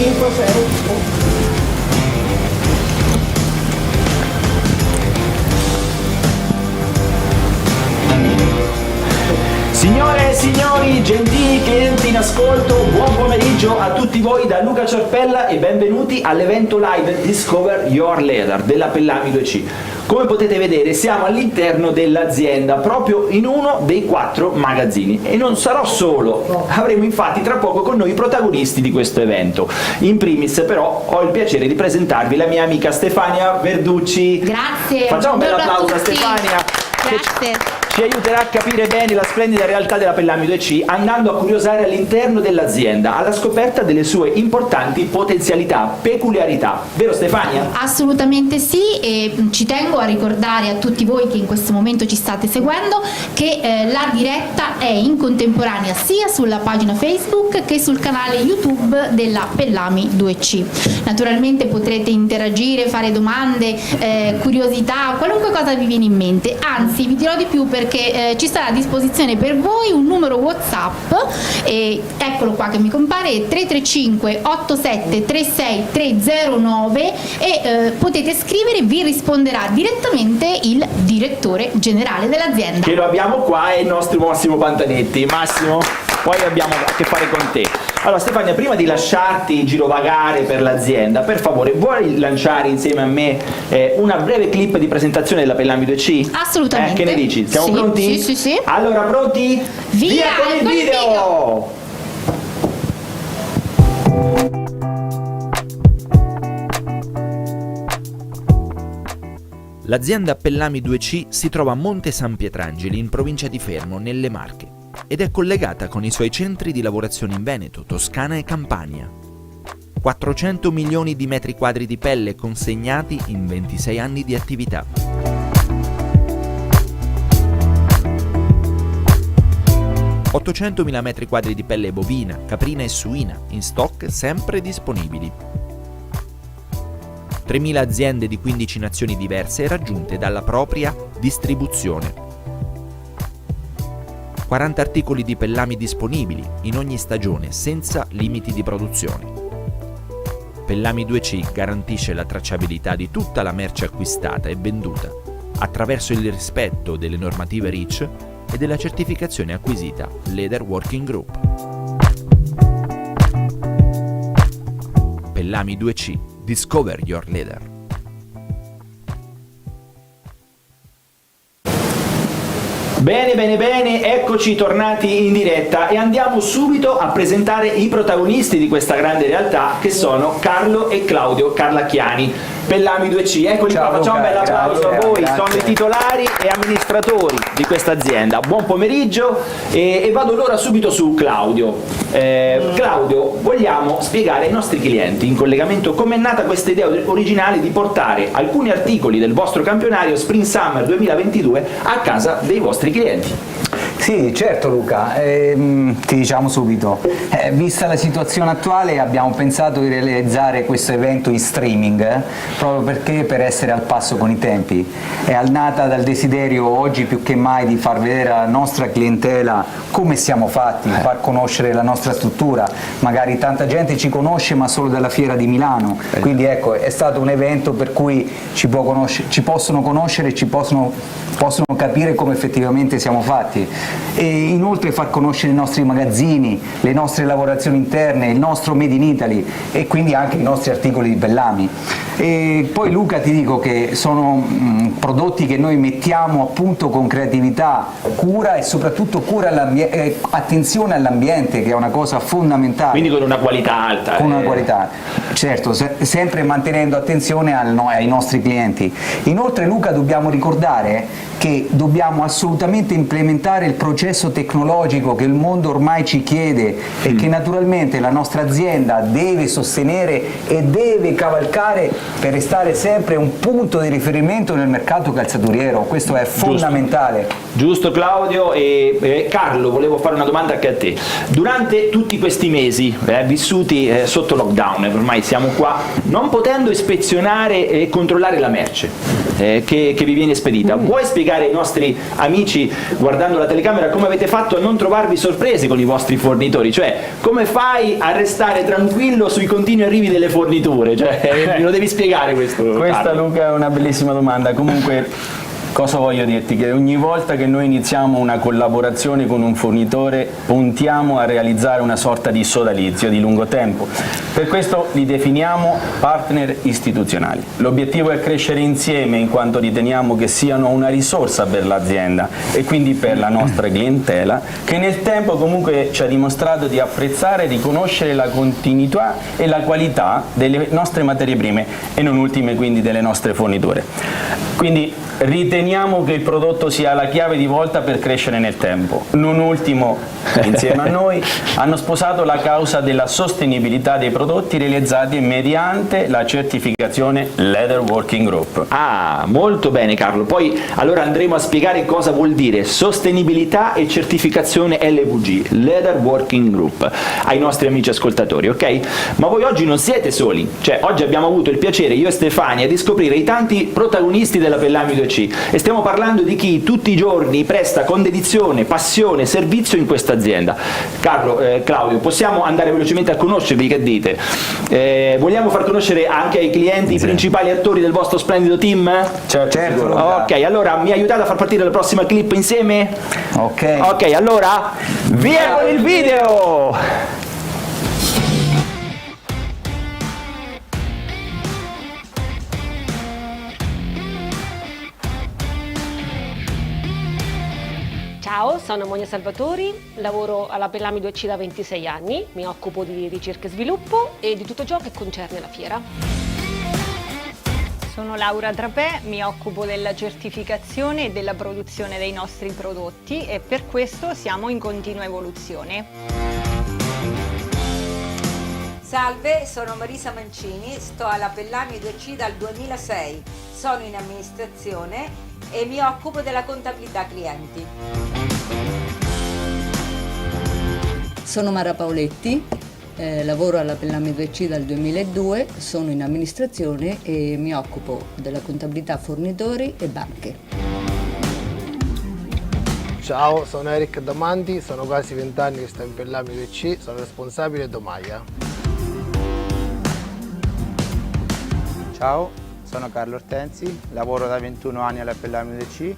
5, 6. Signore e signori, gentili clienti in ascolto, buon pomeriggio a tutti voi da Luca Ciorpella e benvenuti all'evento live Discover Your Leather della Pellami 2C. Come potete vedere siamo all'interno dell'azienda, proprio in uno dei 4 magazzini, e non sarò solo, avremo infatti tra poco con noi i protagonisti di questo evento. In primis però ho il piacere di presentarvi la mia amica Stefania Verducci. Grazie. Facciamo un bel applauso a tutti. Stefania. Grazie. Ci aiuterà a capire bene la splendida realtà della Pellami 2C andando a curiosare all'interno dell'azienda alla scoperta delle sue importanti potenzialità, peculiarità. Vero Stefania? Assolutamente sì, e ci tengo a ricordare a tutti voi che in questo momento ci state seguendo che la diretta è in contemporanea sia sulla pagina Facebook che sul canale YouTube della Pellami 2C. Naturalmente potrete interagire, fare domande, curiosità, qualunque cosa vi viene in mente, anzi vi dirò di più perché ci sarà a disposizione per voi un numero WhatsApp, e eccolo qua che mi compare, 335 87 36 309, e potete scrivere, vi risponderà direttamente il direttore generale dell'azienda. Che lo abbiamo qua, è il nostro Massimo Pantanetti. Massimo, poi abbiamo a che fare con te. Allora Stefania, prima di lasciarti girovagare per l'azienda, per favore vuoi lanciare insieme a me una breve clip di presentazione della Pellami 2C? Assolutamente. Che ne dici? Siamo Sì, pronti? sì. Allora pronti? Via con il video! L'azienda Pellami 2C si trova a Monte San Pietrangeli, in provincia di Fermo, nelle Marche, ed è collegata con i suoi centri di lavorazione in Veneto, Toscana e Campania. 400 milioni di metri quadri di pelle consegnati in 26 anni di attività. $800.000 metri quadri di pelle bovina, caprina e suina, in stock sempre disponibili. 3.000 aziende di 15 nazioni diverse raggiunte dalla propria distribuzione. 40 articoli di Pellami disponibili in ogni stagione senza limiti di produzione. Pellami 2C garantisce la tracciabilità di tutta la merce acquistata e venduta attraverso il rispetto delle normative REACH e della certificazione acquisita Leather Working Group. Pellami 2C, Discover Your Leather. Bene, eccoci tornati in diretta e andiamo subito a presentare i protagonisti di questa grande realtà, che sono Carlo e Claudio Carlacchiani, Pellami 2C. Eccoli qua, facciamo un bel applauso a voi, sono i titolari e amministratori di questa azienda. Buon pomeriggio e vado allora subito su Claudio. Claudio, vogliamo spiegare ai nostri clienti in collegamento come è nata questa idea originale di portare alcuni articoli del vostro campionario Spring Summer 2022 a casa dei vostri clienti? Sì, certo Luca, ti diciamo subito, vista la situazione attuale abbiamo pensato di realizzare questo evento in streaming, proprio perché per essere al passo con i tempi. È nata dal desiderio oggi più che mai di far vedere alla nostra clientela come siamo fatti, far conoscere la nostra struttura. Magari tanta gente ci conosce ma solo dalla fiera di Milano, quindi ecco, è stato un evento per cui ci possono conoscere, ci possono capire come effettivamente siamo fatti, e inoltre far conoscere i nostri magazzini, le nostre lavorazioni interne, il nostro Made in Italy e quindi anche i nostri articoli di Pellami. E poi Luca, ti dico che sono prodotti che noi mettiamo appunto con creatività, cura e soprattutto attenzione all'ambiente, che è una cosa fondamentale. Quindi con una qualità alta. Con una qualità, certo, sempre mantenendo attenzione ai nostri clienti. Inoltre Luca, dobbiamo ricordare che dobbiamo assolutamente implementare il processo tecnologico che il mondo ormai ci chiede e che naturalmente la nostra azienda deve sostenere e deve cavalcare per restare sempre un punto di riferimento nel mercato calzaturiero. Questo è fondamentale. Giusto Claudio. E Carlo, volevo fare una domanda anche a te. Durante tutti questi mesi vissuti sotto lockdown, ormai siamo qua, non potendo ispezionare e controllare la merce, che vi viene spedita. Vuoi spiegare ai nostri amici, guardando la telecamera, come avete fatto a non trovarvi sorpresi con i vostri fornitori? Cioè, come fai a restare tranquillo sui continui arrivi delle forniture? Cioè, me lo devi spiegare questo. Questa, Carlo. Luca, è una bellissima domanda. Comunque, cosa voglio dirti? Che ogni volta che noi iniziamo una collaborazione con un fornitore puntiamo a realizzare una sorta di sodalizio di lungo tempo. Per questo li definiamo partner istituzionali. L'obiettivo è crescere insieme in quanto riteniamo che siano una risorsa per l'azienda e quindi per la nostra clientela, che nel tempo comunque ci ha dimostrato di apprezzare e riconoscere la continuità e la qualità delle nostre materie prime e non ultime quindi delle nostre forniture. Quindi riteniamo che il prodotto sia la chiave di volta per crescere nel tempo. Non ultimo, insieme a noi, hanno sposato la causa della sostenibilità dei prodotti realizzati mediante la certificazione Leather Working Group. Ah, molto bene Carlo. Poi allora andremo a spiegare cosa vuol dire sostenibilità e certificazione LWG, Leather Working Group, ai nostri amici ascoltatori, ok? Ma voi oggi non siete soli, cioè oggi abbiamo avuto il piacere, io e Stefania, di scoprire i tanti protagonisti della Pellami 2C e stiamo parlando di chi tutti i giorni presta con dedizione, passione, servizio in questa azienda. Carlo, Claudio, possiamo andare velocemente a conoscervi, che dite? Vogliamo far conoscere anche ai clienti i principali attori del vostro splendido team? Certo. Ok, allora mi aiutate a far partire la prossima clip insieme? Ok, allora via con il video! Ciao, sono Monia Salvatori, lavoro alla Pellami 2C da 26 anni, mi occupo di ricerca e sviluppo e di tutto ciò che concerne la fiera. Sono Laura Trapè, mi occupo della certificazione e della produzione dei nostri prodotti e per questo siamo in continua evoluzione. Salve, sono Marisa Mancini, sto alla Pellami 2C dal 2006, sono in amministrazione e mi occupo della contabilità clienti. Sono Mara Paoletti, lavoro alla Pellami 2C dal 2002, sono in amministrazione e mi occupo della contabilità fornitori e banche. Ciao, sono Eric Damanti, sono quasi 20 anni che sto in Pellami 2C, sono responsabile Domaia. Ciao, sono Carlo Ortensi, lavoro da 21 anni alla Pellami 2C,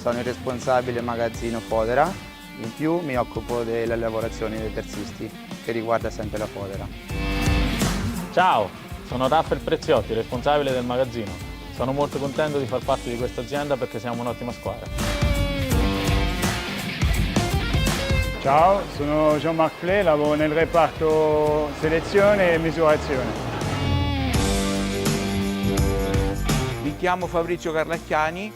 sono il responsabile magazzino Fodera, in più mi occupo delle lavorazioni dei terzisti, che riguarda sempre la Fodera. Ciao, sono Raffaele Preziotti, responsabile del magazzino. Sono molto contento di far parte di questa azienda perché siamo un'ottima squadra. Ciao, sono Jean-Marc Flé, lavoro nel reparto selezione e misurazione. Mi chiamo Fabrizio Carlacchiani,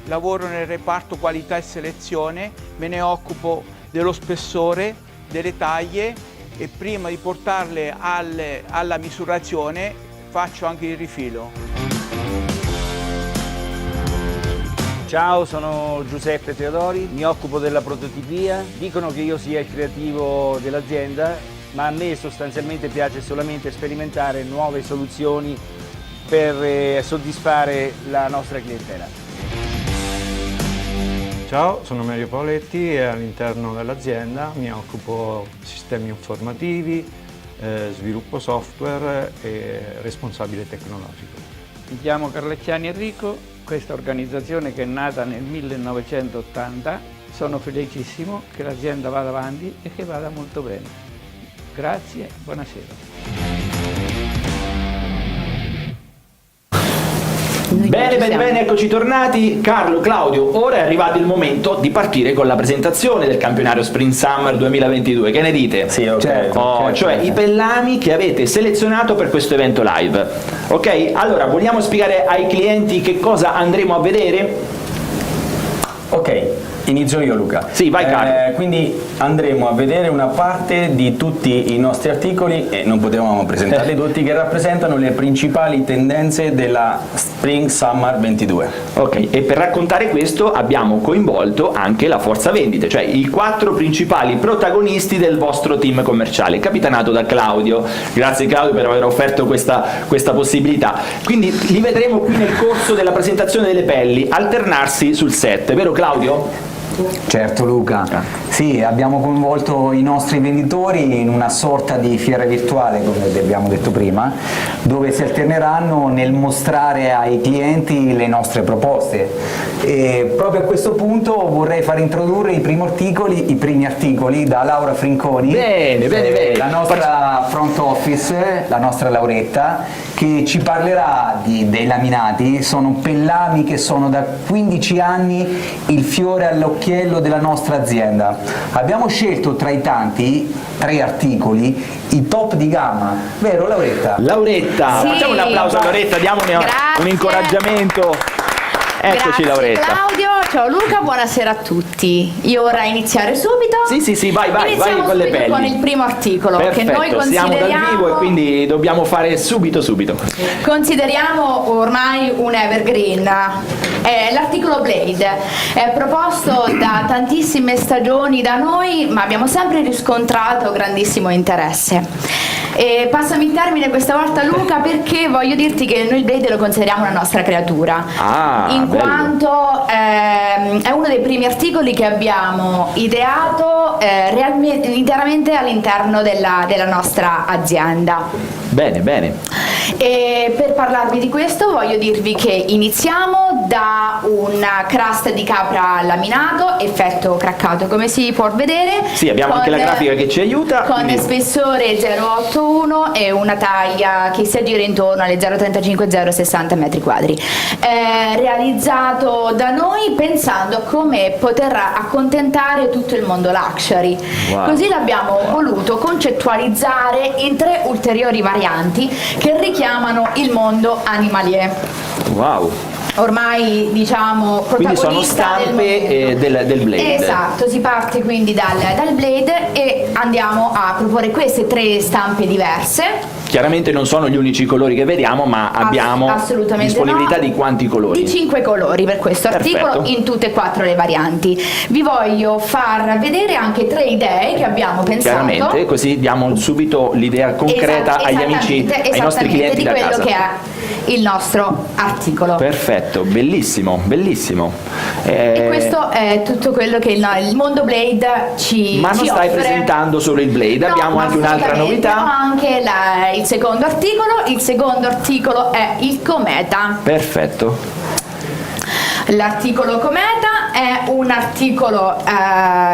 lavoro nel reparto qualità e selezione, me ne occupo dello spessore, delle taglie e prima di portarle alla misurazione faccio anche il rifilo. Ciao, sono Giuseppe Teodori, mi occupo della prototipia. Dicono che io sia il creativo dell'azienda, ma a me sostanzialmente piace solamente sperimentare nuove soluzioni per soddisfare la nostra clientela. Ciao, sono Mario Paoletti e all'interno dell'azienda mi occupo di sistemi informativi, sviluppo software e responsabile tecnologico. Mi chiamo Carlecchiani Enrico, questa organizzazione che è nata nel 1980, sono felicissimo che l'azienda vada avanti e che vada molto bene. Grazie, buonasera. Bene, eccoci tornati. Carlo, Claudio, ora è arrivato il momento di partire con la presentazione del campionario Spring Summer 2022. Che ne dite? Sì, ok. Cioè i pellami che avete selezionato per questo evento live. Ok? Allora, vogliamo spiegare ai clienti che cosa andremo a vedere? Ok, Inizio io, Luca. Sì, vai Carlo. Quindi andremo a vedere una parte di tutti i nostri articoli, e non potevamo presentarli tutti, che rappresentano le principali tendenze della Spring Summer 22. Ok, e per raccontare questo abbiamo coinvolto anche la forza vendite, cioè i 4 principali protagonisti del vostro team commerciale, capitanato da Claudio. Grazie Claudio per aver offerto questa possibilità. Quindi li vedremo qui nel corso della presentazione delle pelli alternarsi sul set, vero Claudio? Certo Luca, sì, abbiamo coinvolto i nostri venditori in una sorta di fiera virtuale, come abbiamo detto prima, dove si alterneranno nel mostrare ai clienti le nostre proposte. E proprio a questo punto vorrei far introdurre i primi articoli da Laura Frinconi, bene. La nostra front office, la nostra Lauretta, che ci parlerà dei laminati. Sono pellami che sono da 15 anni il fiore all'occhiello della nostra azienda. Abbiamo scelto tra i tanti 3 articoli i top di gamma, vero Lauretta? Lauretta, sì, facciamo un applauso a Lauretta, diamone un incoraggiamento. Eccoci Grazie Lauretta. Claudio, ciao Luca, buonasera a tutti. Io vorrei iniziare subito. Sì, vai Iniziamo con le subito pelli. con il primo articolo. Perfetto, che noi siamo consideriamo dal vivo e quindi dobbiamo fare subito. Consideriamo ormai un evergreen. È l'articolo Blade, è proposto da tantissime stagioni da noi, ma abbiamo sempre riscontrato grandissimo interesse. E passami il termine questa volta Luca, perché voglio dirti che noi il Blade lo consideriamo una nostra creatura, in quanto è uno dei primi articoli che abbiamo ideato interamente all'interno della nostra azienda. Bene. E per parlarvi di questo voglio dirvi che iniziamo da una crust di capra laminato, effetto craccato come si può vedere. Sì, abbiamo anche la grafica che ci aiuta. Con spessore 0,81 e una taglia che si aggira intorno alle 0,35-0,60 metri quadri. Realizzato da noi pensando a come poter accontentare tutto il mondo luxury. Wow. Così l'abbiamo voluto concettualizzare in 3 ulteriori varianti che richiamano il mondo animalier. Wow. Ormai diciamo quindi sono protagonista stampe del Blade. Esatto, si parte quindi dal Blade e andiamo a proporre queste 3 stampe diverse. Chiaramente non sono gli unici colori che vediamo, ma abbiamo disponibilità di quanti colori? Di 5 colori per questo articolo, in tutte e 4 le varianti. Vi voglio far vedere anche 3 idee che abbiamo pensato. Chiaramente, così diamo subito l'idea concreta agli amici, ai nostri clienti di da quello casa. che è il nostro articolo. Perfetto, bellissimo. E questo è tutto quello che il mondo Blade ci offre. Ma non stai presentando solo il Blade, abbiamo anche un'altra novità. Anche il secondo articolo è il Cometa. Perfetto. L'articolo Cometa è un articolo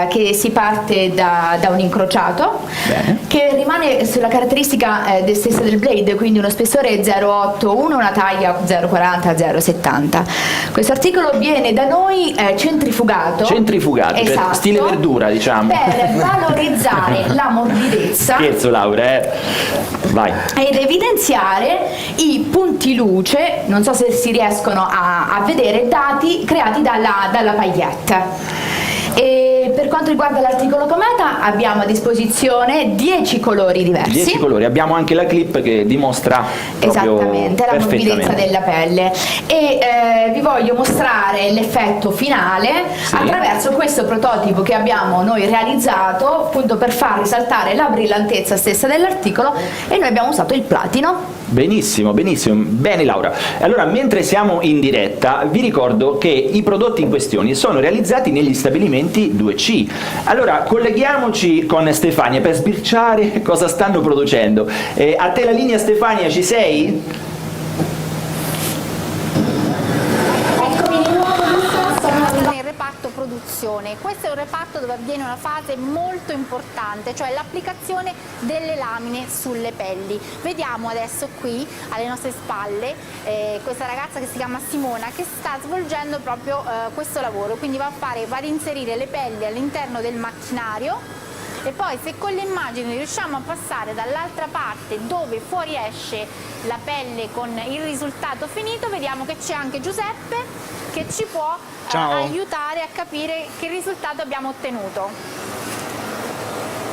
che si parte da un incrociato. Bene. Che rimane sulla caratteristica stessa del Blade, quindi uno spessore 0,81, una taglia 0,40-0,70. Questo articolo viene da noi centrifugato, Esatto, cioè stile verdura, diciamo. Per valorizzare la morbidezza. Scherzo Laura, vai. Ed evidenziare i punti luce, non so se si riescono a vedere, creati dalla paillette. E per quanto riguarda l'articolo Cometa abbiamo a disposizione 10 colori diversi. 10 colori, abbiamo anche la clip che dimostra esattamente la morbidezza della pelle e vi voglio mostrare l'effetto finale attraverso questo prototipo che abbiamo noi realizzato appunto per far risaltare la brillantezza stessa dell'articolo, e noi abbiamo usato il platino. Benissimo, bene Laura. Allora, mentre siamo in diretta vi ricordo che i prodotti in questione sono realizzati negli stabilimenti 2C. Allora colleghiamoci con Stefania per sbirciare cosa stanno producendo. A te la linea Stefania, ci sei? Produzione. Questo è un reparto dove avviene una fase molto importante, cioè l'applicazione delle lamine sulle pelli. Vediamo adesso qui alle nostre spalle questa ragazza che si chiama Simona che sta svolgendo proprio questo lavoro, quindi va ad inserire le pelli all'interno del macchinario e poi se con le immagini riusciamo a passare dall'altra parte dove fuoriesce la pelle con il risultato finito, vediamo che c'è anche Giuseppe che ci può aiutare a capire che risultato abbiamo ottenuto.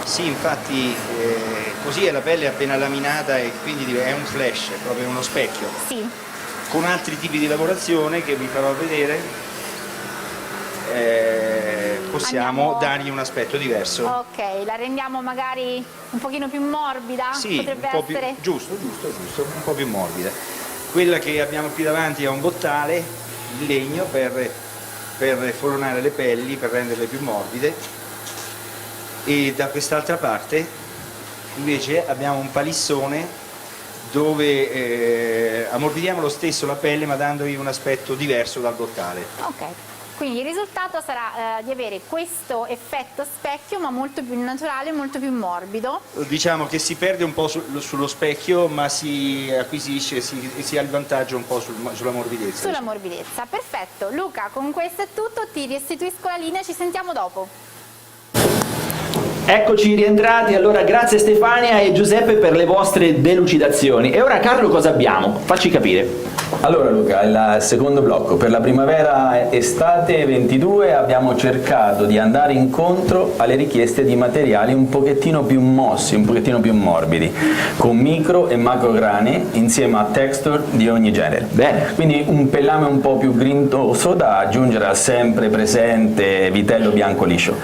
Sì, infatti così è la pelle appena laminata e quindi è un flash, è proprio uno specchio. Sì. Con altri tipi di lavorazione che vi farò vedere possiamo dargli un aspetto diverso. Ok, la rendiamo magari un pochino più morbida? Sì, potrebbe un po' essere... più, giusto, un po' più morbida. Quella che abbiamo qui davanti è un bottale in legno per fornare le pelli, per renderle più morbide. E da quest'altra parte invece abbiamo un palissone dove ammorbidiamo lo stesso la pelle ma dandogli un aspetto diverso dal bottale. Ok, quindi il risultato sarà di avere questo effetto specchio ma molto più naturale, molto più morbido. Diciamo che si perde un po' sullo specchio ma si acquisisce, si ha il vantaggio un po' sulla morbidezza. Sulla morbidezza, perfetto. Luca, con questo è tutto, ti restituisco la linea, ci sentiamo dopo. Eccoci rientrati, allora grazie Stefania e Giuseppe per le vostre delucidazioni. E ora Carlo cosa abbiamo? Facci capire. Allora Luca, il secondo blocco, per la primavera-estate 22 abbiamo cercato di andare incontro alle richieste di materiali un pochettino più mossi, un pochettino più morbidi, con micro e macro grane insieme a texture di ogni genere. Bene. Quindi un pellame un po' più grintoso da aggiungere al sempre presente vitello bianco liscio.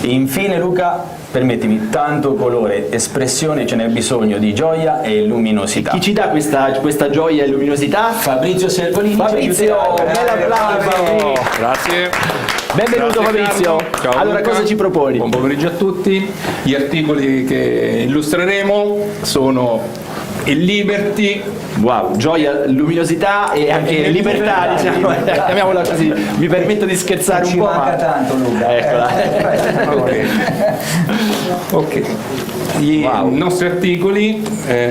Infine Luca, permettimi, tanto colore, espressione, ce n'è bisogno di gioia e luminosità. Chi ci dà questa gioia e luminosità? Fabrizio Servolini. Fabrizio, bel applauso! Grazie. Benvenuto. Grazie, Fabrizio. Ciao, allora Luca. cosa ci proponi? Buon pomeriggio a tutti. Gli articoli che illustreremo sono il Liberty. Wow, gioia, luminosità e anche libertà, diciamo, chiamiamola così. Mi permetto di scherzare un po'. Ci manca tanto Luca. Eccola. Ok. I nostri articoli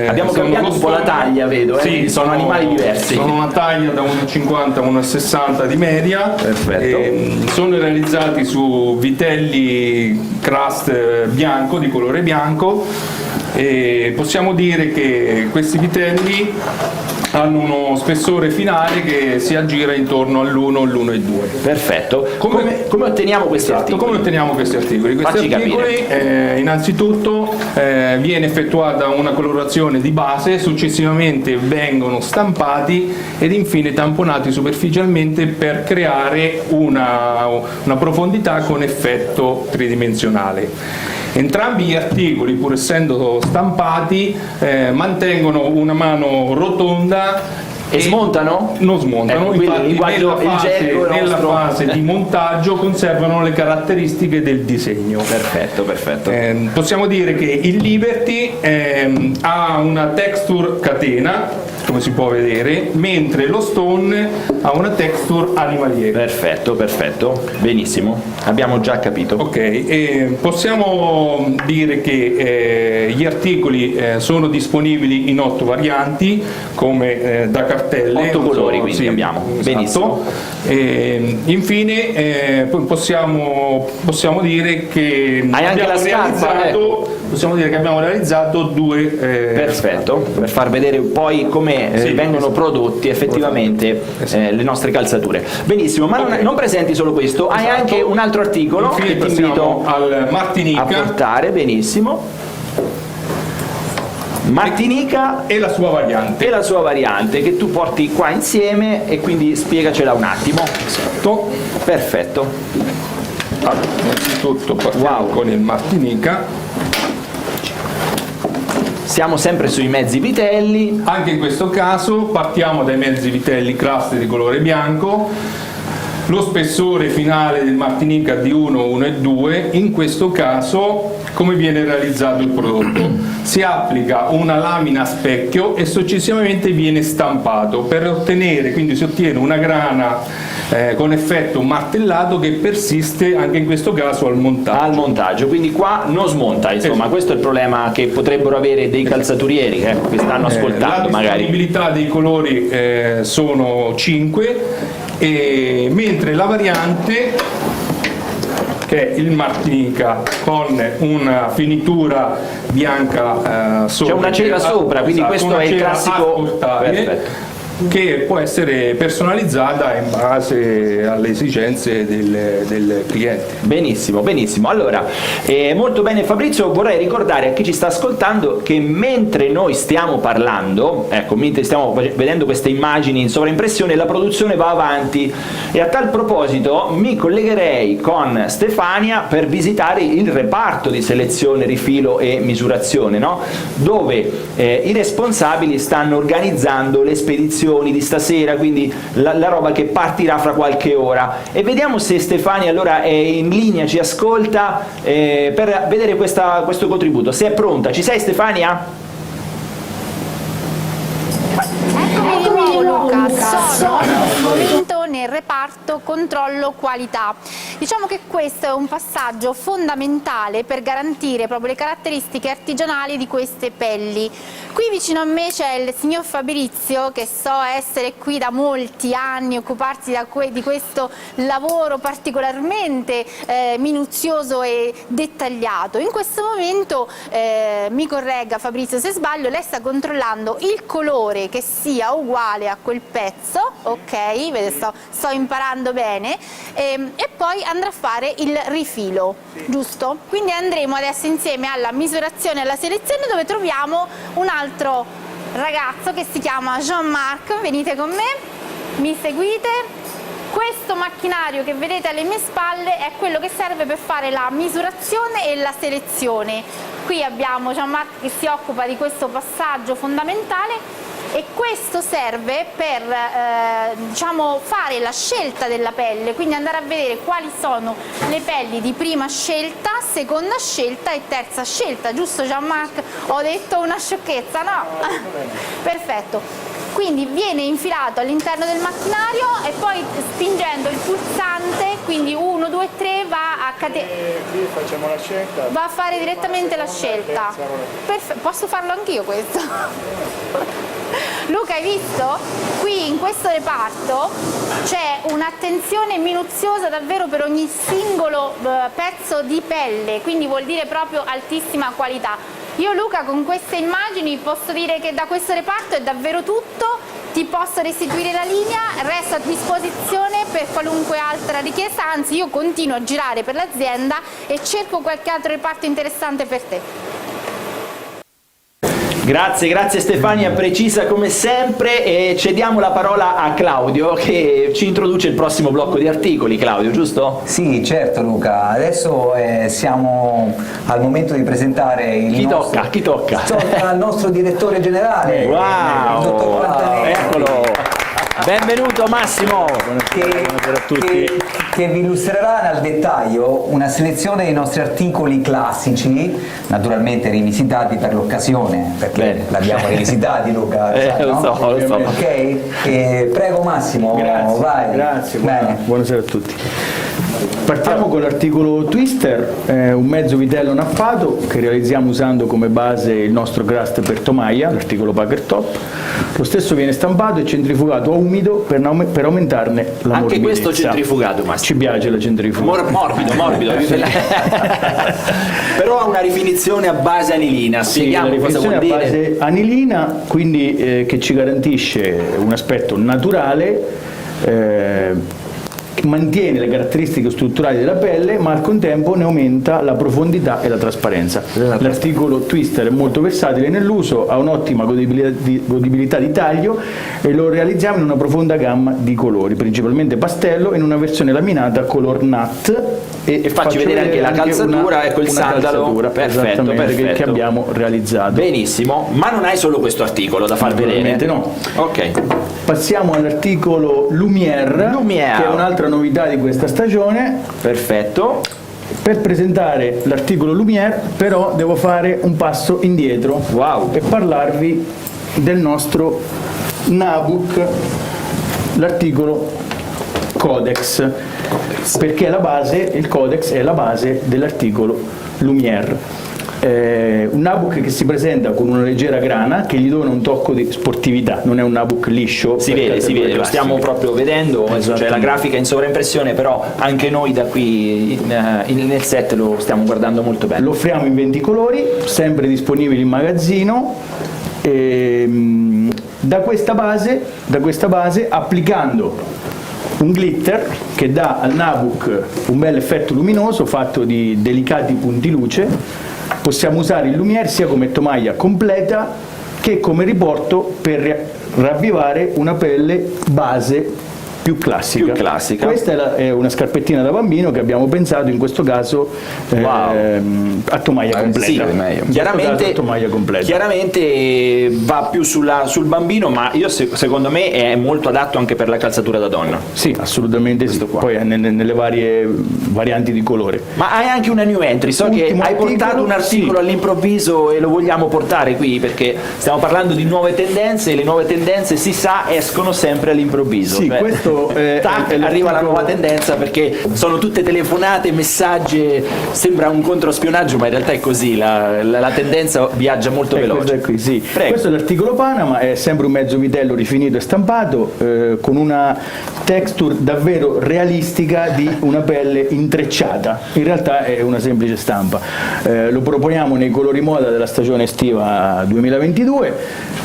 abbiamo cambiato un po' la taglia, vedo, sì, sono animali diversi. Sono una taglia da 1,50 a 1,60 di media. Perfetto. Sono realizzati su vitelli crust bianco, di colore bianco, e possiamo dire che questi vitelli hanno uno spessore finale che si aggira intorno all'1, l'1,2. Perfetto. Come otteniamo questi articoli? Come otteniamo questi articoli? Questi articoli innanzitutto viene effettuata una colorazione di base, successivamente vengono stampati ed infine tamponati superficialmente per creare una profondità con effetto tridimensionale. Entrambi gli articoli, pur essendo stampati, mantengono una mano rotonda e smontano? Non smontano, infatti nella fase di montaggio conservano le caratteristiche del disegno. Perfetto. Possiamo dire che il Liberty ha una texture catena, come si può vedere, mentre lo Stone ha una texture animaliera. Perfetto, benissimo, abbiamo già capito. Ok, possiamo dire che gli articoli sono disponibili in 8 varianti, come da cartelle. 8 colori quindi abbiamo, esatto. Benissimo. Infine poi possiamo dire che abbiamo realizzato 2 perfetto, per far vedere poi come vengono prodotti effettivamente le nostre calzature. Benissimo, ma non presenti solo questo, hai anche un altro articolo che ti invito al Martinica a portare. Benissimo. Martinica e la sua variante che tu porti qua insieme e quindi spiegacela un attimo. Esatto. Perfetto. Allora, innanzitutto partiamo con il Martinica. Siamo sempre sui mezzi vitelli. Anche in questo caso partiamo dai mezzi vitelli crust di colore bianco. Lo spessore finale del Martinica di 1, 1,2. In questo caso come viene realizzato il prodotto? Si applica una lamina a specchio e successivamente viene stampato per ottenere, quindi si ottiene una grana con effetto martellato che persiste anche in questo caso al montaggio. Quindi qua non smonta, insomma, questo è il problema che potrebbero avere dei calzaturieri che stanno ascoltando la magari. La disponibilità dei colori sono 5, mentre la variante che è il Martinica con una finitura bianca sopra. C'è una cera sopra, quindi esatto, questo è il classico. Perfetto. Che può essere personalizzata in base alle esigenze del cliente. Benissimo, benissimo. Allora, molto bene Fabrizio, vorrei ricordare a chi ci sta ascoltando che mentre noi stiamo parlando, ecco, mentre stiamo vedendo queste immagini in sovraimpressione, la produzione va avanti e a tal proposito mi collegherei con Stefania per visitare il reparto di selezione, rifilo e misurazione, no? Dove i responsabili stanno organizzando le spedizioni di stasera, quindi la roba che partirà fra qualche ora, e vediamo se Stefania allora è in linea, ci ascolta per vedere questo contributo. Se è pronta, ci sei Stefania? Eccomi Luca, sono in questo momento nel reparto controllo qualità. Diciamo che questo è un passaggio fondamentale per garantire proprio le caratteristiche artigianali di queste pelli. Qui vicino a me c'è il signor Fabrizio, che so essere qui da molti anni, occuparsi di questo lavoro particolarmente minuzioso e dettagliato. In questo momento, mi corregga Fabrizio se sbaglio, lei sta controllando il colore che sia uguale a quel pezzo, ok, vede, sto imparando bene, e poi andrà a fare il rifilo, giusto? Quindi andremo adesso insieme alla misurazione e alla selezione, dove troviamo un altro ragazzo che si chiama Jean-Marc. Venite con me, mi seguite. Questo macchinario che vedete alle mie spalle è quello che serve per fare la misurazione e la selezione. Qui abbiamo Jean-Marc che si occupa di questo passaggio fondamentale, e questo serve per diciamo, fare la scelta della pelle, quindi andare a vedere quali sono le pelli di prima scelta, seconda scelta e terza scelta, giusto Jean-Marc? Ho detto una sciocchezza, no? Perfetto. Quindi viene infilato all'interno del macchinario e poi spingendo il pulsante, quindi 1, 2, 3, va a qui facciamo la scelta. Va a fare direttamente la scelta. Posso farlo anch'io questo? Luca, hai visto? Qui in questo reparto c'è un'attenzione minuziosa davvero per ogni singolo pezzo di pelle, quindi vuol dire proprio altissima qualità. Io Luca con queste immagini posso dire che da questo reparto è davvero tutto, ti posso restituire la linea, resto a disposizione per qualunque altra richiesta, anzi io continuo a girare per l'azienda e cerco qualche altro reparto interessante per te. Grazie Stefania, precisa come sempre, e cediamo la parola a Claudio che ci introduce il prossimo blocco di articoli. Claudio, giusto? Sì, certo Luca, adesso siamo al momento di presentare il Chi tocca? al nostro direttore generale, wow, il dottor Guantanetti. Eccolo! Benvenuto Massimo! Buonasera a tutti. Che vi illustrerà nel dettaglio una selezione dei nostri articoli classici, naturalmente rivisitati per l'occasione, perché l'abbiamo rivisitati Luca, sai, no? Lo so. Ok? Prego Massimo, vai. Grazie, buonasera a tutti. Partiamo con l'articolo Twister, un mezzo vitello nappato che realizziamo usando come base il nostro crust per tomaia, l'articolo Packer Top. Lo stesso viene stampato e centrifugato a umido per aumentarne la morbidezza. Anche questo centrifugato, Massimo. Ci piace la centrifugazione. Morbido. Però ha una rifinizione a base anilina, spieghiamo cosa vuol dire. A base anilina, quindi che ci garantisce un aspetto naturale, mantiene le caratteristiche strutturali della pelle, ma al contempo ne aumenta la profondità e la trasparenza. L'articolo Twister è molto versatile nell'uso, ha un'ottima godibilità di taglio e lo realizziamo in una profonda gamma di colori, principalmente pastello, in una versione laminata color nut. E facci vedere anche la calzatura, ecco il sandalo. Perfetto. Che abbiamo realizzato. Benissimo, ma non hai solo questo articolo da far vedere? No. Ok. Passiamo all'articolo Lumière, che è un'altra novità di questa stagione. Perfetto. Per presentare l'articolo Lumière però devo fare un passo indietro e parlarvi del nostro Nabuc, l'articolo Codex, perché il Codex è la base dell'articolo Lumière. Un notebook che si presenta con una leggera grana che gli dona un tocco di sportività, non è un notebook liscio. Si vede, lo stiamo proprio vedendo, c'è la grafica in sovraimpressione, però anche noi da qui nel set lo stiamo guardando molto bene. Lo offriamo in 20 colori, sempre disponibili in magazzino. Da questa base, applicando un glitter che dà al notebook un bel effetto luminoso fatto di delicati punti luce, possiamo usare il Lumière sia come tomaia completa che come riporto per ravvivare una pelle base più classica. Questa è una scarpettina da bambino che abbiamo pensato in questo caso a tomaia completa. Chiaramente va più sul bambino, ma secondo me è molto adatto anche per la calzatura da donna. Sì, assolutamente sì. Poi nelle varie varianti di colore. Ma hai anche una new entry, so che hai portato un articolo all'improvviso e lo vogliamo portare qui perché stiamo parlando di nuove tendenze e le nuove tendenze si sa escono sempre all'improvviso. Sì, questo arriva la nuova tendenza perché sono tutte telefonate, messaggi, sembra un controspionaggio ma in realtà è così, la tendenza viaggia molto veloce. Questo è l'articolo Panama, è sempre un mezzo vitello rifinito e stampato con una texture davvero realistica di una pelle intrecciata, in realtà è una semplice stampa. Lo proponiamo nei colori moda della stagione estiva 2022.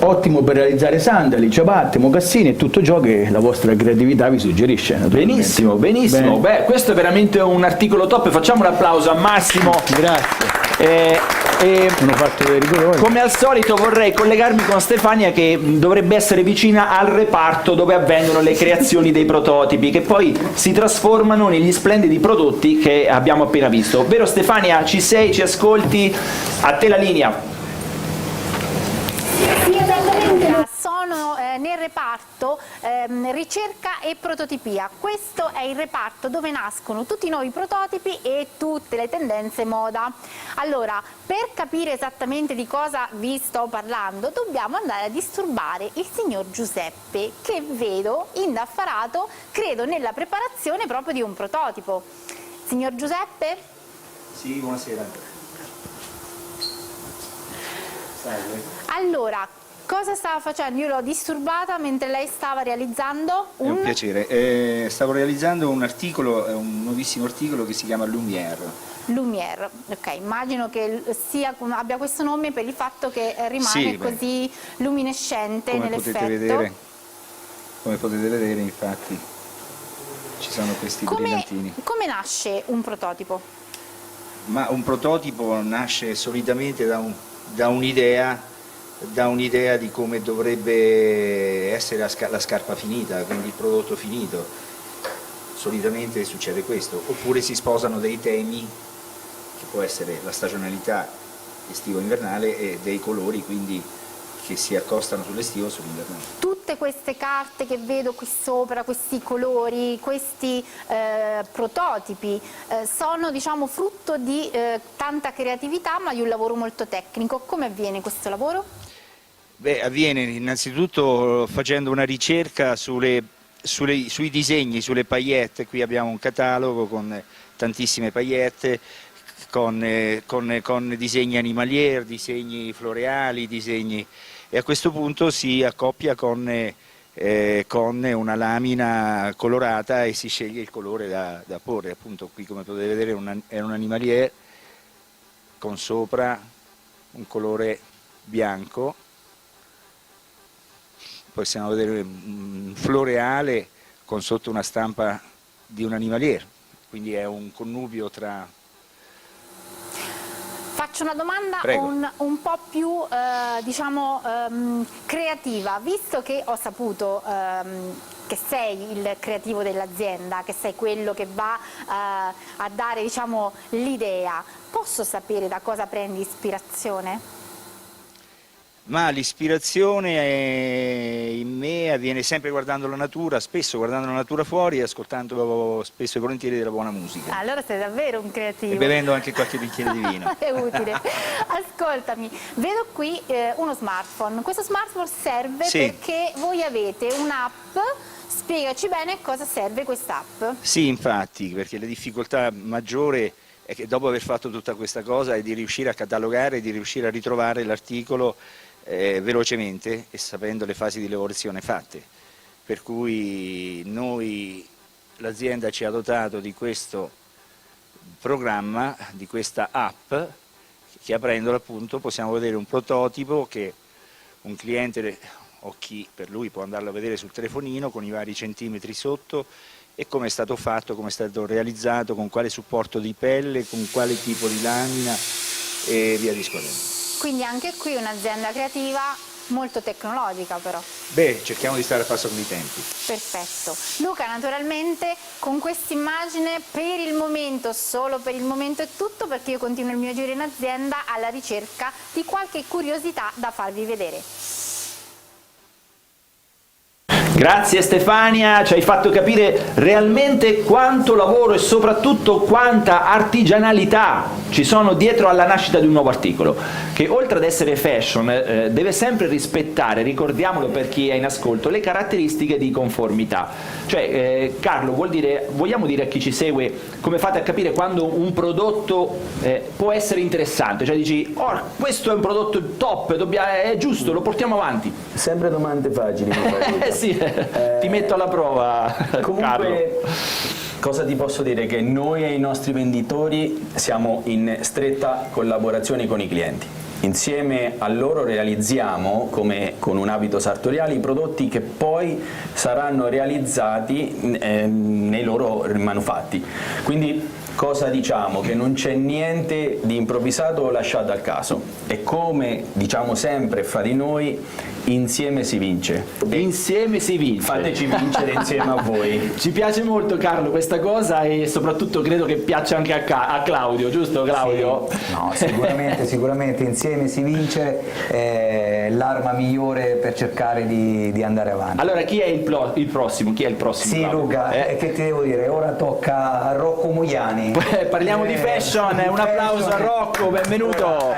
Ottimo per realizzare sandali, ciabatte, mocassini e tutto ciò che la vostra creatività vi suggerisce. Benissimo. Beh, questo è veramente un articolo top, facciamo un applauso a Massimo. Grazie. Sono fatto dei colori. Come al solito vorrei collegarmi con Stefania che dovrebbe essere vicina al reparto dove avvengono le creazioni dei prototipi che poi si trasformano negli splendidi prodotti che abbiamo appena visto. Vero Stefania, ci sei, ci ascolti? A te la linea. Sono nel reparto ricerca e prototipia. Questo è il reparto dove nascono tutti i nuovi prototipi e tutte le tendenze moda. Allora, per capire esattamente di cosa vi sto parlando, dobbiamo andare a disturbare il signor Giuseppe, che vedo indaffarato, credo, nella preparazione proprio di un prototipo. Signor Giuseppe? Sì, buonasera. Salve. Allora, cosa stava facendo? Io l'ho disturbata mentre lei stava realizzando È un piacere. Stavo realizzando un articolo, un nuovissimo articolo che si chiama Lumière. Lumière, ok, immagino che abbia questo nome per il fatto che rimane così luminescente nell'effetto. Come potete vedere, infatti, ci sono questi brillantini. Come nasce un prototipo? Ma un prototipo nasce solitamente da un'idea di come dovrebbe essere la scarpa finita, quindi il prodotto finito. Solitamente succede questo, oppure si sposano dei temi, che può essere la stagionalità estivo-invernale e dei colori, quindi che si accostano sull'estivo o sull'invernale. Tutte queste carte che vedo qui sopra, questi colori, questi prototipi, sono diciamo frutto di tanta creatività ma di un lavoro molto tecnico. Come avviene questo lavoro? Beh, avviene innanzitutto facendo una ricerca sui disegni, sulle paillette. Qui abbiamo un catalogo con tantissime paillette, con disegni animalier, disegni floreali, e a questo punto si accoppia con una lamina colorata e si sceglie il colore da porre. Appunto qui, come potete vedere, è un animalier con sopra un colore bianco. Possiamo vedere un floreale con sotto una stampa di un animalier, quindi è un connubio tra... Faccio una domanda un po' più creativa, visto che ho saputo che sei il creativo dell'azienda, che sei quello che va a dare l'idea, posso sapere da cosa prendi ispirazione? Ma l'ispirazione in me avviene sempre guardando la natura, spesso guardando la natura fuori e ascoltando spesso e volentieri della buona musica. Allora sei davvero un creativo. E bevendo anche qualche bicchiere di vino. È utile. Ascoltami, vedo qui uno smartphone. Questo smartphone serve perché voi avete un'app. Spiegaci bene cosa serve quest'app. Sì, infatti, perché la difficoltà maggiore è che dopo aver fatto tutta questa cosa è di riuscire a catalogare, di riuscire a ritrovare l'articolo velocemente e sapendo le fasi di lavorazione fatte. Per cui l'azienda ci ha dotato di questo programma, di questa app, che aprendolo appunto possiamo vedere un prototipo che un cliente o chi per lui può andarlo a vedere sul telefonino con i vari centimetri sotto e come è stato fatto, come è stato realizzato, con quale supporto di pelle, con quale tipo di lamina e via discorrendo. Quindi anche qui un'azienda creativa molto tecnologica però. Beh, cerchiamo di stare al passo con i tempi. Perfetto. Luca, naturalmente con questa immagine per il momento, solo per il momento è tutto, perché io continuo il mio giro in azienda alla ricerca di qualche curiosità da farvi vedere. Grazie Stefania, ci hai fatto capire realmente quanto lavoro e soprattutto quanta artigianalità ci sono dietro alla nascita di un nuovo articolo, che oltre ad essere fashion deve sempre rispettare, ricordiamolo per chi è in ascolto, le caratteristiche di conformità. Cioè, Carlo, vogliamo dire a chi ci segue come fate a capire quando un prodotto può essere interessante? Cioè dici, oh, questo è un prodotto top, è giusto, lo portiamo avanti. Sempre domande facili. Sì. Ti metto alla prova, comunque, Carlo. Cosa ti posso dire? Che noi e i nostri venditori siamo in stretta collaborazione con i clienti. Insieme a loro realizziamo, come con un abito sartoriale, i prodotti che poi saranno realizzati nei loro manufatti. Quindi cosa diciamo? Che non c'è niente di improvvisato o lasciato al caso. E come diciamo sempre fra di noi, insieme si vince. Insieme si vince. Fateci vincere insieme a voi. Ci piace molto, Carlo, questa cosa e soprattutto credo che piaccia anche a Claudio, giusto Claudio? Sì. No, sicuramente insieme si vince, è l'arma migliore per cercare di andare avanti. Allora chi è il prossimo? Chi è il prossimo? Sì, Claudio? Luca, che ti devo dire? Ora tocca a Rocco Mugliani. Parliamo di fashion, un applauso a Rocco, benvenuto.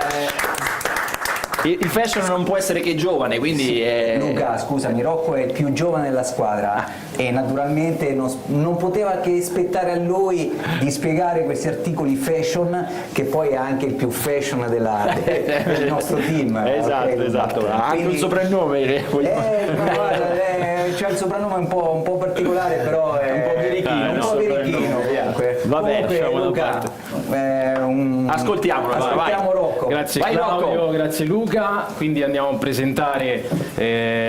Il fashion non può essere che giovane, quindi sì. Luca, scusami, Rocco è il più giovane della squadra e naturalmente non poteva che aspettare a lui di spiegare questi articoli fashion, che poi è anche il più fashion del nostro team. Esatto, ha anche un soprannome. C'è il soprannome un po' particolare, però è un po' birichino. Va bene, Luca, ascoltiamolo, ascoltiamo Rocco. Grazie Claudio, grazie Luca. Quindi andiamo a presentare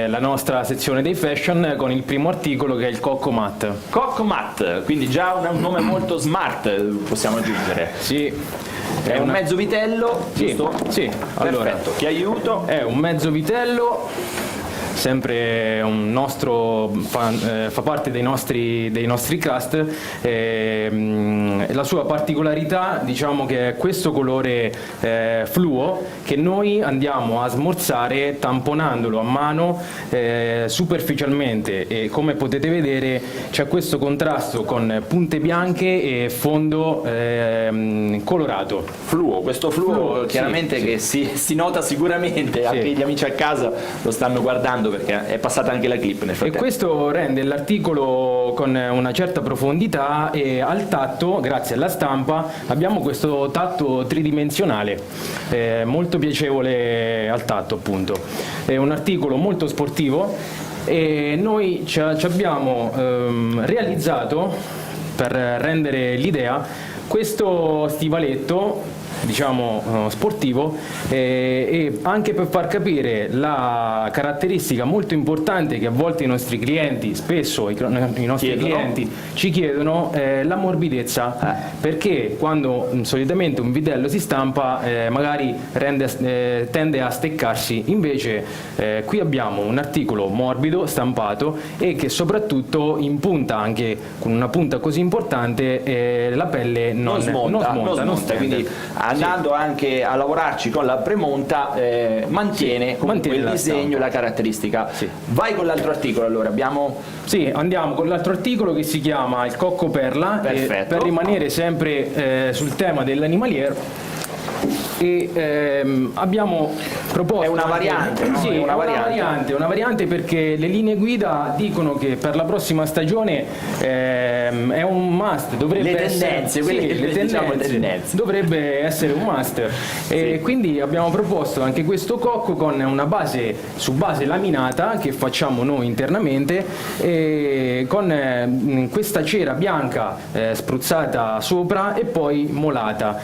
la nostra sezione dei fashion con il primo articolo, che è il Cocco Mat. Cocco Mat, quindi già un nome molto smart, possiamo aggiungere. Sì. È un mezzo vitello, giusto? Sì. Allora, perfetto, ti aiuto. È un mezzo vitello, sempre un nostro, fa parte dei nostri cast. La sua particolarità, diciamo, che è questo colore fluo che noi andiamo a smorzare tamponandolo a mano superficialmente, e come potete vedere c'è questo contrasto con punte bianche e fondo colorato. Questo fluo chiaramente sì. Che si nota sicuramente, anche gli amici a casa lo stanno guardando perché è passata anche la clip nel frattempo. E questo rende l'articolo con una certa profondità, e al tatto, grazie alla stampa, abbiamo questo tatto tridimensionale, molto piacevole al tatto appunto. È un articolo molto sportivo e noi ci abbiamo realizzato, per rendere l'idea, questo stivaletto, diciamo, sportivo, e anche per far capire la caratteristica molto importante che a volte i nostri clienti, spesso i nostri clienti ci chiedono, la morbidezza, perché quando solitamente un vitello si stampa magari tende a steccarsi, invece qui abbiamo un articolo morbido, stampato, e che soprattutto in punta, anche con una punta così importante, la pelle non smonta, quindi andando anche a lavorarci con la premonta mantiene il disegno e la caratteristica. Vai con l'altro articolo, allora andiamo con l'altro articolo che si chiama il Cocco Perla. Perfetto. Per rimanere sempre sul tema dell'animalier, e abbiamo proposto... È una variante, no? Sì, È una una variante perché le linee guida dicono che per la prossima stagione è un must, dovrebbe Le essere... tendenze, quelle che diciamo le tendenze. Dovrebbe essere un master e quindi abbiamo proposto anche questo cocco con una base su base laminata che facciamo noi internamente e con questa cera bianca spruzzata sopra e poi molata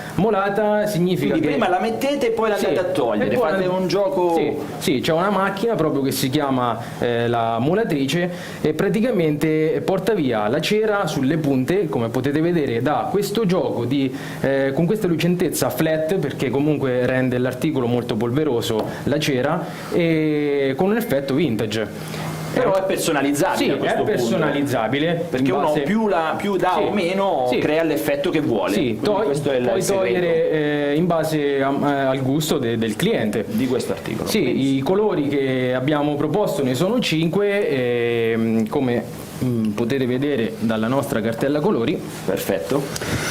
significa Quindi che prima la mettete e poi la andate a togliere, e poi fate un gioco... sì, c'è una macchina proprio che si chiama la molatrice e praticamente porta via la cera sulle punte, come potete vedere da questo gioco con questa lucentezza flat, perché comunque rende l'articolo molto polveroso la cera, e con un effetto vintage. Però è personalizzabile, Sì, a questo è personalizzabile punto. Perché uno più dà o meno crea l'effetto che vuole. Sì, questo è il puoi segreto togliere in base al gusto del cliente. Di questo articolo. Sì, i colori che abbiamo proposto ne sono 5, come potete vedere dalla nostra cartella colori. Perfetto.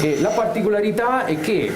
E la particolarità è che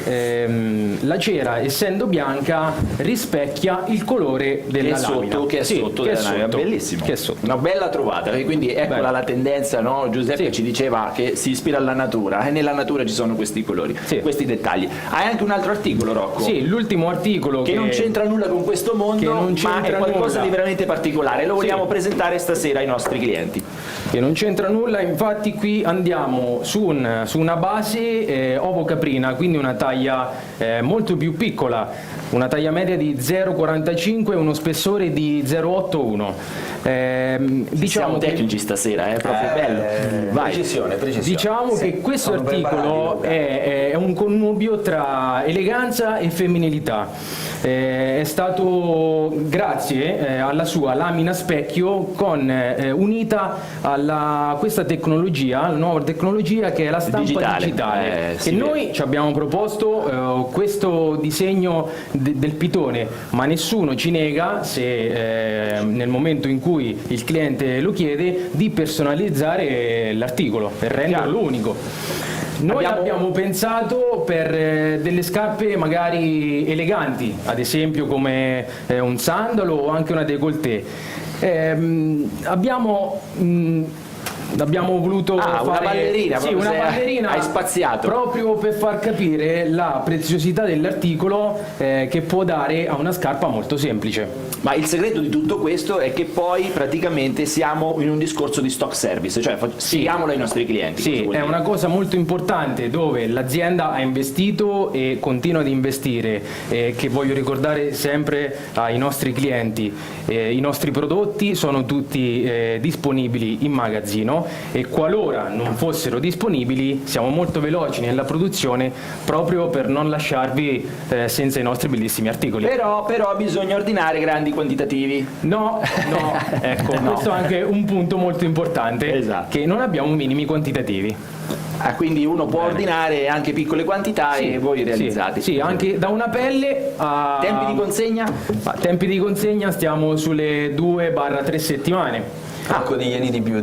la cera, essendo bianca, rispecchia il colore della lamina. Che è sotto della lamina, bellissimo. Che è sotto. Una bella trovata, quindi eccola la tendenza, no? Giuseppe ci diceva che si ispira alla natura e nella natura ci sono questi colori, questi dettagli. Hai anche un altro articolo, Rocco? Sì, l'ultimo articolo che non c'entra nulla con questo mondo, ma è qualcosa di veramente particolare. Lo vogliamo presentare stasera ai nostri clienti. Che non c'entra nulla, infatti qui andiamo su una base ovo caprina, quindi una taglia molto più piccola, una taglia media di 0,45 e uno spessore di 0,81. Diciamo tecnici stasera, è proprio bello. Vai. Precisione. Diciamo che questo articolo è un connubio tra eleganza e femminilità. È stato grazie alla sua lamina specchio unita a questa tecnologia, la nuova tecnologia che è la stampa digitale, che noi ci abbiamo proposto questo disegno del pitone, ma nessuno ci nega, se nel momento in cui il cliente lo chiede, di personalizzare l'articolo per renderlo unico. Noi abbiamo pensato per delle scarpe magari eleganti, ad esempio come un sandalo o anche una décolleté. Abbiamo voluto fare una ballerina, una ballerina, hai spaziato proprio per far capire la preziosità dell'articolo che può dare a una scarpa molto semplice. Ma il segreto di tutto questo è che poi praticamente siamo in un discorso di stock service, cioè spieghiamolo ai nostri clienti. Sì, è una cosa molto importante dove l'azienda ha investito e continua ad investire, che voglio ricordare sempre ai nostri clienti. I nostri prodotti sono tutti disponibili in magazzino e qualora non fossero disponibili siamo molto veloci nella produzione proprio per non lasciarvi senza i nostri bellissimi articoli. Però bisogna ordinare grandi quantitativi. No, ecco, questo è anche un punto molto importante, che non abbiamo minimi quantitativi. Quindi uno può ordinare anche piccole quantità e voi realizzate. Sì, anche da una pelle a... Tempi di consegna? Tempi di consegna stiamo sulle 2-3 settimane. Codiglieni di più,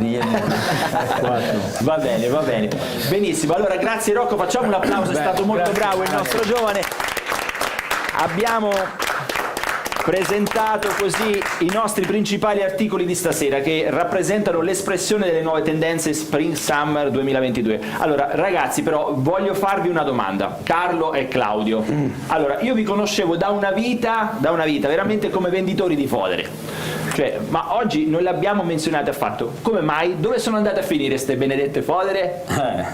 Va bene. Benissimo, allora grazie Rocco, facciamo un applauso, è stato molto bravo il nostro giovane. Abbiamo presentato così i nostri principali articoli di stasera che rappresentano l'espressione delle nuove tendenze Spring Summer 2022. Allora ragazzi, però voglio farvi una domanda, Carlo e Claudio. Allora, io vi conoscevo da una vita veramente come venditori di fodere. Ma oggi non le abbiamo menzionate affatto. Come mai? Dove sono andate a finire queste benedette fodere?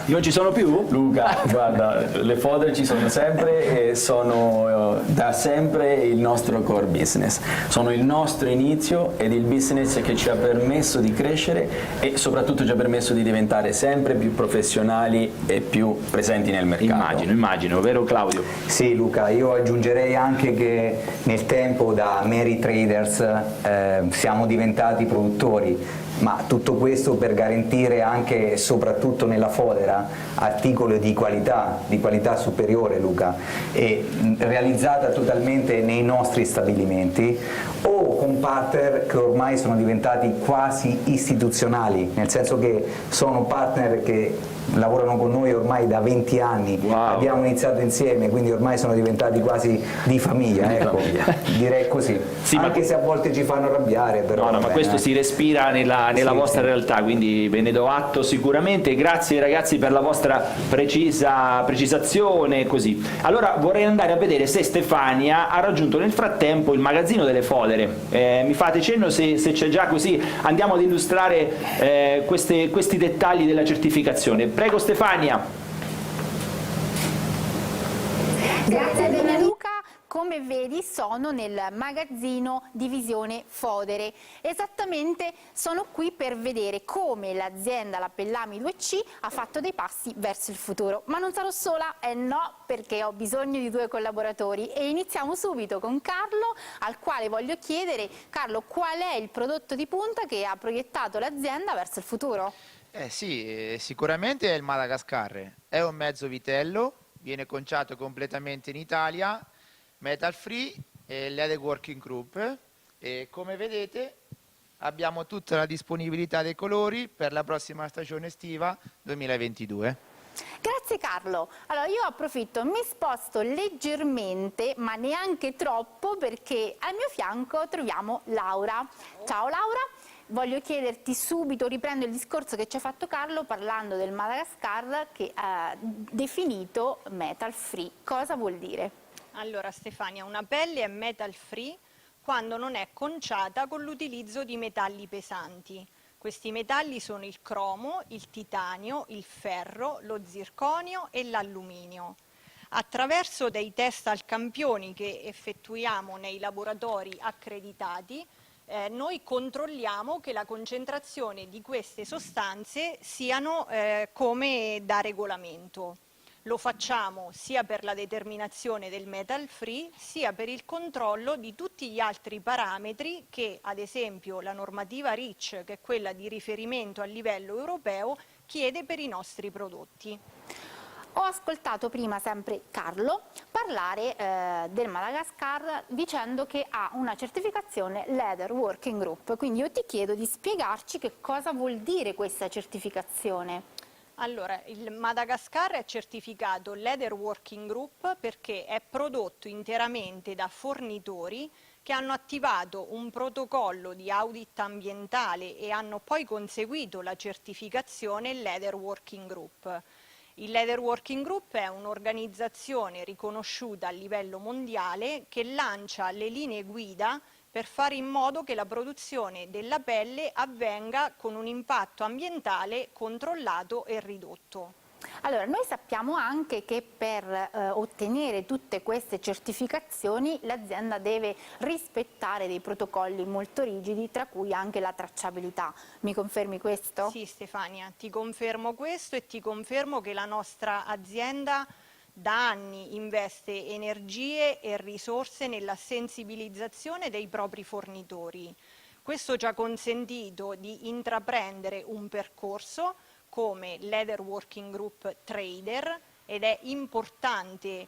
Non ci sono più? Luca, guarda, le fodere ci sono sempre e sono da sempre il nostro core business. Sono il nostro inizio ed il business che ci ha permesso di crescere e soprattutto ci ha permesso di diventare sempre più professionali e più presenti nel mercato. Immagino, vero Claudio? Sì Luca, io aggiungerei anche che nel tempo da meri traders siamo diventati produttori, ma tutto questo per garantire anche e soprattutto nella fodera articoli di qualità superiore, Luca, e realizzata totalmente nei nostri stabilimenti, o con partner che ormai sono diventati quasi istituzionali, nel senso che sono partner che lavorano con noi ormai da 20 anni, abbiamo iniziato insieme, quindi ormai sono diventati quasi di famiglia, ecco. Direi così, sì, anche se a volte ci fanno arrabbiare, però ma questo si respira nella vostra realtà, quindi ve ne do atto sicuramente. Grazie ragazzi per la vostra precisazione, così. Allora vorrei andare a vedere se Stefania ha raggiunto nel frattempo il magazzino delle fodere. Mi fate cenno se c'è già, così andiamo ad illustrare questi dettagli della certificazione. Prego Stefania. Grazie bene Luca. Come vedi sono nel magazzino divisione fodere, esattamente sono qui per vedere come l'azienda La Pellami 2C ha fatto dei passi verso il futuro, ma non sarò sola, no, perché ho bisogno di 2 collaboratori e iniziamo subito con Carlo, al quale voglio chiedere, Carlo, qual è il prodotto di punta che ha proiettato l'azienda verso il futuro? Sì, sicuramente è il Madagascar, è un mezzo vitello, viene conciato completamente in Italia, metal free e leather working group, e come vedete abbiamo tutta la disponibilità dei colori per la prossima stagione estiva 2022. Grazie Carlo. Allora io approfitto, mi sposto leggermente ma neanche troppo, perché al mio fianco troviamo Laura. Ciao Laura. Voglio chiederti subito, riprendo il discorso che ci ha fatto Carlo parlando del Madagascar che ha definito metal free. Cosa vuol dire? Allora Stefania, una pelle è metal free quando non è conciata con l'utilizzo di metalli pesanti. Questi metalli sono il cromo, il titanio, il ferro, lo zirconio e l'alluminio. Attraverso dei test al campioni che effettuiamo nei laboratori accreditati, noi controlliamo che la concentrazione di queste sostanze siano come da regolamento. Lo facciamo sia per la determinazione del metal free, sia per il controllo di tutti gli altri parametri che, ad esempio, la normativa REACH, che è quella di riferimento a livello europeo, chiede per i nostri prodotti. Ho ascoltato prima sempre Carlo parlare del Madagascar dicendo che ha una certificazione Leather Working Group, quindi io ti chiedo di spiegarci che cosa vuol dire questa certificazione. Allora, il Madagascar è certificato Leather Working Group perché è prodotto interamente da fornitori che hanno attivato un protocollo di audit ambientale e hanno poi conseguito la certificazione Leather Working Group. Il Leather Working Group è un'organizzazione riconosciuta a livello mondiale che lancia le linee guida per fare in modo che la produzione della pelle avvenga con un impatto ambientale controllato e ridotto. Allora, noi sappiamo anche che per ottenere tutte queste certificazioni l'azienda deve rispettare dei protocolli molto rigidi, tra cui anche la tracciabilità. Mi confermi questo? Sì Stefania, ti confermo questo e ti confermo che la nostra azienda da anni investe energie e risorse nella sensibilizzazione dei propri fornitori. Questo ci ha consentito di intraprendere un percorso come Leather Working Group Trader ed è importante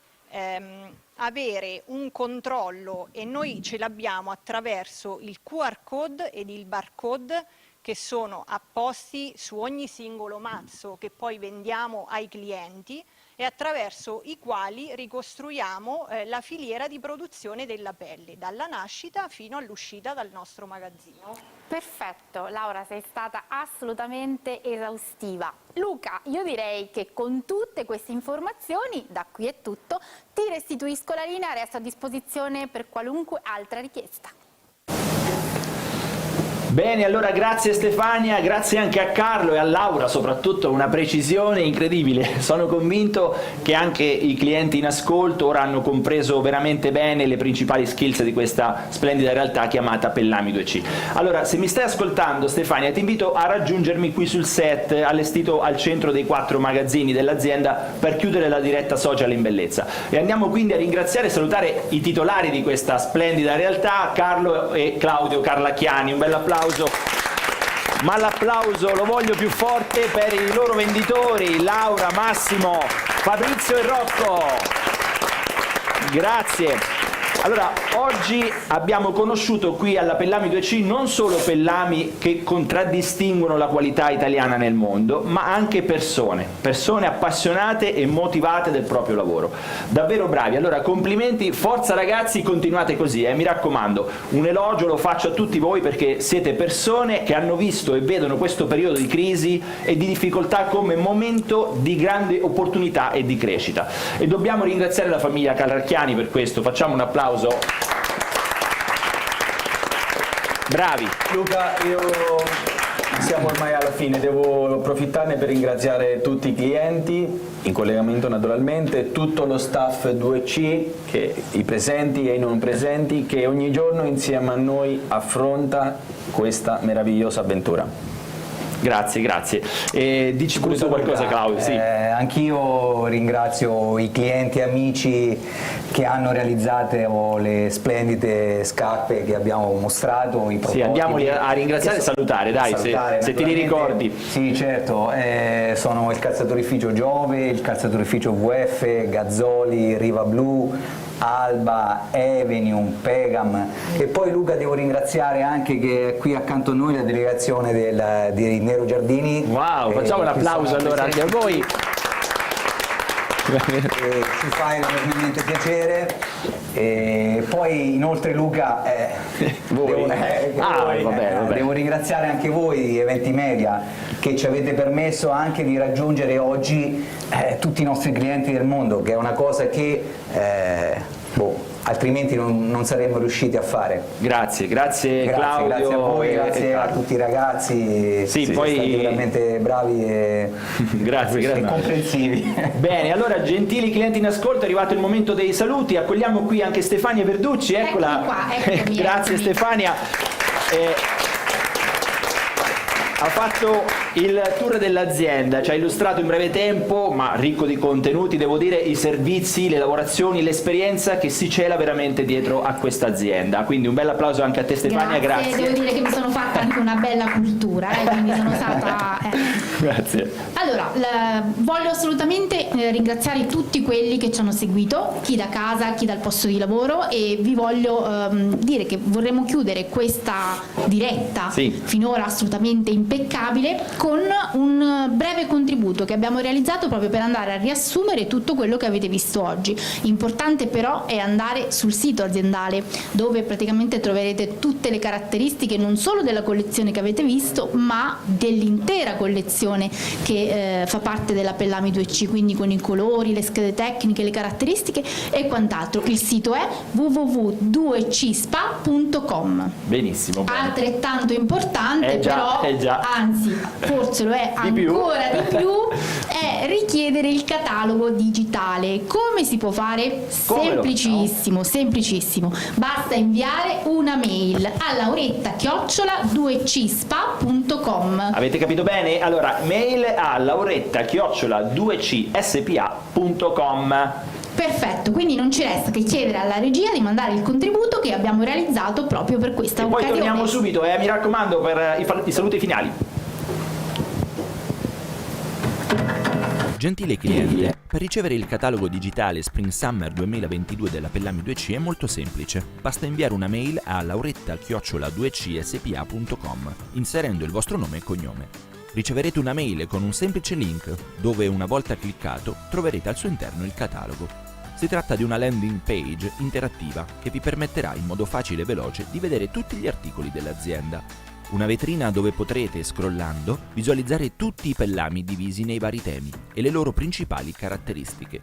avere un controllo e noi ce l'abbiamo attraverso il QR code ed il barcode che sono apposti su ogni singolo mazzo che poi vendiamo ai clienti e attraverso i quali ricostruiamo la filiera di produzione della pelle, dalla nascita fino all'uscita dal nostro magazzino. Perfetto, Laura, sei stata assolutamente esaustiva. Luca, io direi che con tutte queste informazioni, da qui è tutto, ti restituisco la linea, resto a disposizione per qualunque altra richiesta. Bene, allora grazie Stefania, grazie anche a Carlo e a Laura, soprattutto una precisione incredibile. Sono convinto che anche i clienti in ascolto ora hanno compreso veramente bene le principali skills di questa splendida realtà chiamata Pellami 2C. Allora, se mi stai ascoltando Stefania, ti invito a raggiungermi qui sul set allestito al centro dei 4 magazzini dell'azienda per chiudere la diretta social in bellezza. E andiamo quindi a ringraziare e salutare i titolari di questa splendida realtà, Carlo e Claudio Carlacchiani. Un bel applauso. ma l'applauso lo voglio più forte per i loro venditori, Laura, Massimo, Fabrizio e Rocco. Grazie. Allora, oggi abbiamo conosciuto qui alla Pellami 2C non solo pellami che contraddistinguono la qualità italiana nel mondo, ma anche persone appassionate e motivate del proprio lavoro. Davvero bravi. Allora, complimenti, forza ragazzi, continuate così, mi raccomando. Un elogio lo faccio a tutti voi perché siete persone che hanno visto e vedono questo periodo di crisi e di difficoltà come momento di grande opportunità e di crescita. E dobbiamo ringraziare la famiglia Calarchiani per questo. Facciamo un applauso. Bravi. Luca, siamo ormai alla fine, devo approfittarne per ringraziare tutti i clienti, in collegamento naturalmente, tutto lo staff 2C, i presenti e i non presenti, che ogni giorno insieme a noi affronta questa meravigliosa avventura. Grazie. Dici pure tu qualcosa, Claudio. Sì. Anch'io ringrazio i clienti e amici che hanno realizzato le splendide scarpe che abbiamo mostrato. Sì, andiamoli a ringraziare e salutare, dai, se ti li ricordi. Sì, certo, sono il calzatorificio Giove, il calzatorificio VF, Gazzoli, Riva Blu, Alba, Evenium, Pegam, e poi Luca devo ringraziare anche che è qui accanto a noi la delegazione di Nero Giardini. Wow, facciamo un applauso allora anche a voi. Ci fa enormemente piacere. E poi inoltre Luca devo ringraziare anche voi di Eventi Media che ci avete permesso anche di raggiungere oggi tutti i nostri clienti del mondo, che è una cosa che altrimenti non saremmo riusciti a fare. Grazie Claudio. Grazie a voi, grazie a tutti i ragazzi, siete stati veramente bravi e comprensivi. Bene, allora gentili clienti in ascolto, è arrivato il momento dei saluti, accogliamo qui anche Stefania Verducci, eccola. Eccomi. Grazie Stefania. Ha fatto il tour dell'azienda, ci ha illustrato in breve tempo, ma ricco di contenuti, devo dire, i servizi, le lavorazioni, l'esperienza che si cela veramente dietro a questa azienda. Quindi un bel applauso anche a te Stefania, grazie. Devo dire che mi sono fatta anche una bella cultura, quindi sono stata... Grazie. Allora, voglio assolutamente ringraziare tutti quelli che ci hanno seguito, chi da casa, chi dal posto di lavoro, e vi voglio dire che vorremmo chiudere questa diretta finora assolutamente impeccabile con un breve contributo che abbiamo realizzato proprio per andare a riassumere tutto quello che avete visto oggi. Importante però è andare sul sito aziendale, dove praticamente troverete tutte le caratteristiche non solo della collezione che avete visto, ma dell'intera collezione che fa parte della Pellami 2C, quindi con i colori, le schede tecniche, le caratteristiche e quant'altro. Il sito è www.2cspa.com. Benissimo. Altrettanto importante anzi forse lo è ancora di più, è richiedere il catalogo digitale. Come si può fare? Semplicissimo. Basta inviare una mail a lauretta@2cspa.com. Avete capito bene? Allora, mail a lauretta@2cspa.com. Perfetto, quindi non ci resta che chiedere alla regia di mandare il contributo che abbiamo realizzato proprio per questa occasione. Poi torniamo subito, mi raccomando, per i saluti finali. Gentile cliente, per ricevere il catalogo digitale Spring Summer 2022 della Pellami 2C è molto semplice. Basta inviare una mail a lauretta@2cspa.com inserendo il vostro nome e cognome. Riceverete una mail con un semplice link dove, una volta cliccato, troverete al suo interno il catalogo. Si tratta di una landing page interattiva che vi permetterà in modo facile e veloce di vedere tutti gli articoli dell'azienda. Una vetrina dove potrete, scrollando, visualizzare tutti i pellami divisi nei vari temi e le loro principali caratteristiche.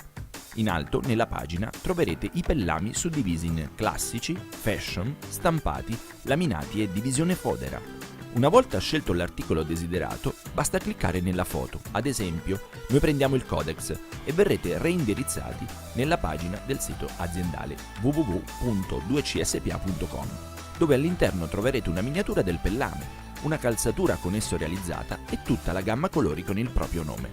In alto, nella pagina, troverete i pellami suddivisi in classici, fashion, stampati, laminati e divisione fodera. Una volta scelto l'articolo desiderato, basta cliccare nella foto, ad esempio, noi prendiamo il Codex, e verrete reindirizzati nella pagina del sito aziendale www.2cspa.com, dove all'interno troverete una miniatura del pellame, una calzatura con esso realizzata e tutta la gamma colori con il proprio nome.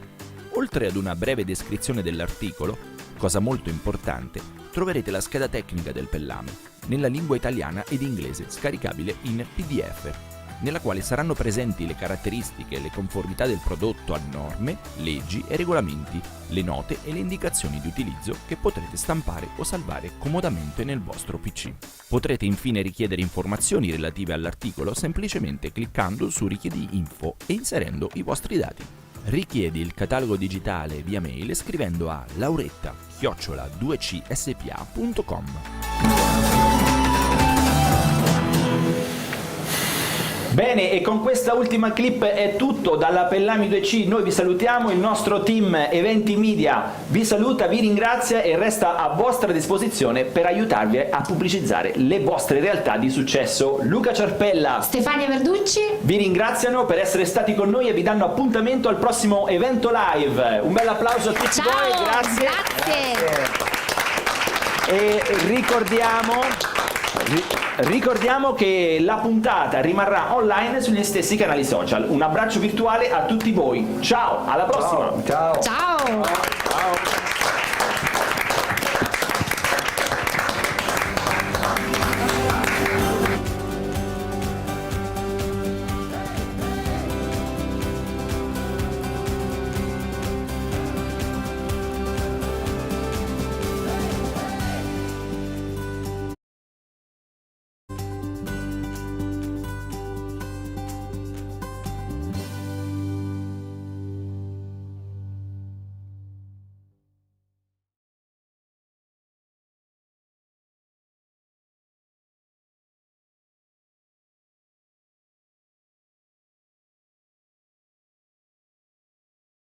Oltre ad una breve descrizione dell'articolo, cosa molto importante, troverete la scheda tecnica del pellame, nella lingua italiana ed inglese, scaricabile in PDF. nella quale saranno presenti le caratteristiche e le conformità del prodotto a norme, leggi e regolamenti, le note e le indicazioni di utilizzo che potrete stampare o salvare comodamente nel vostro PC. Potrete infine richiedere informazioni relative all'articolo semplicemente cliccando su Richiedi info e inserendo i vostri dati. Richiedi il catalogo digitale via mail scrivendo a lauretta@2cspa.com. Bene, e con questa ultima clip è tutto dalla Pellami 2C. Noi vi salutiamo, il nostro team Eventi Media vi saluta, vi ringrazia e resta a vostra disposizione per aiutarvi a pubblicizzare le vostre realtà di successo. Luca Ciarpella, Stefania Verducci vi ringraziano per essere stati con noi e vi danno appuntamento al prossimo evento live. Un bel applauso a tutti voi, grazie. E ricordiamo che la puntata rimarrà online sugli stessi canali social. Un abbraccio virtuale a tutti voi. Ciao, alla prossima. Ciao. Ciao.